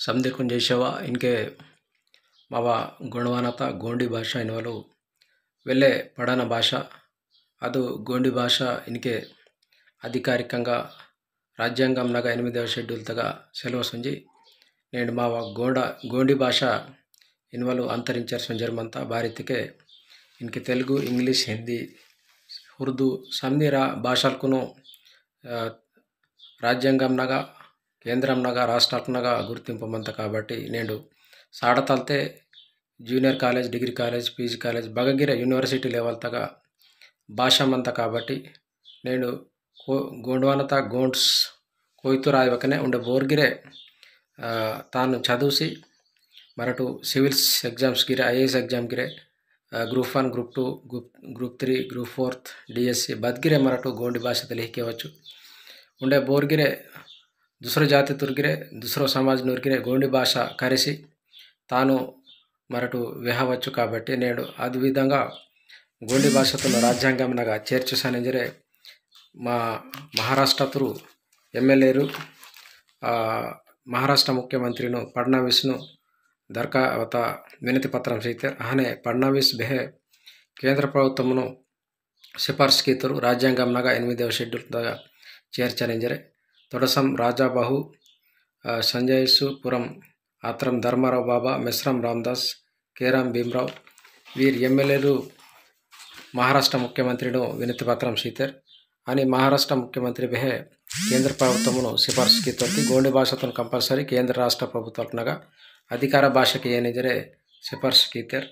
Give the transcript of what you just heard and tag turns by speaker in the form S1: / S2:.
S1: समदे कुंजेशवा इनके मावा गुणवानता गोंडी भाषा इनवलु वेल्ले पढ़ना भाषा अदु गोंडी भाषा इनके अधिकारिकंगा రాజ్యాంగంనగా 8వ షెడ్యూల్ తగా సెలవుసుంజి నేను మావ గోండి భాష ఇన్వలు అంతరించారు సంజర్మంతా భారతికే ఇన్కి తెలుగు ఇంగ్లీష్ హిందీ ఉర్దూ సమ్నిరా భాషలకును రాజ్యాంగంనగా కేంద్రంనగా రాష్ట్రాలనగా గుర్తింపమంత కాబట్టి నేను సాడతల్తే junior college degree college PG college బగగిరే యూనివర్సిటీ లెవెల్ తగా భాషమంత కాబట్టి నేను गोंडवानता गोंड्स कोयतूर आयवकने उंडे बोर्गिरे तानु चदूसी मरटू सिविल्स एग्जाम्स गिरे IAS एग्जाम गिरे group 1 group 2 group 3 group 4 DSC बदगिरे मरटू गोंडी भाषा तलिहिकेवच्चु उंडे बोर्गिरे दूसरो जाति तुर्गिरे दूसरो समाज नूर्गिरे गोंडी भाषा करेसी तानु मरटू वेहवच्चु काबट्टी नेडु अदु विधंगा गोंडी भाषातुन्न राज्यांगंनगा चेर्चुसानेंजरे మా మహారాష్ట్ర తురు ఎమ్మెల్యేలు మహారాష్ట్ర ముఖ్యమంత్రిను ఫడ్నవీస్ను దర్ఖావత వినతి పత్రం సైతే అహనే ఫడ్నవీస్ బెహే కేంద్ర ప్రభుత్వమును సిఫార్సు కీతరు రాజ్యాంగంనగా 8వ షెడ్యూల్ తగా చేర్చనింజరే తొడసం రాజాబాహు సంజయసు పురం ఆత్రం ధర్మారావు బాబా మెస్రం రామదాస్ కేరాం భీమరావు వీర్ ఎమ్మెల్యేలు మహారాష్ట్ర ముఖ్యమంత్రిను వినతి పత్రం సైతే అని మహారాష్ట్ర ముఖ్యమంత్రి బెహే కేంద్ర ప్రభుత్వమును సిఫార్సు కీతోకి గోండి భాషతోను కంపల్సరీ కేంద్ర రాష్ట్ర ప్రభుత్వాలనగా అధికార భాషకి ఏనిజరే సిఫార్సు కీతర్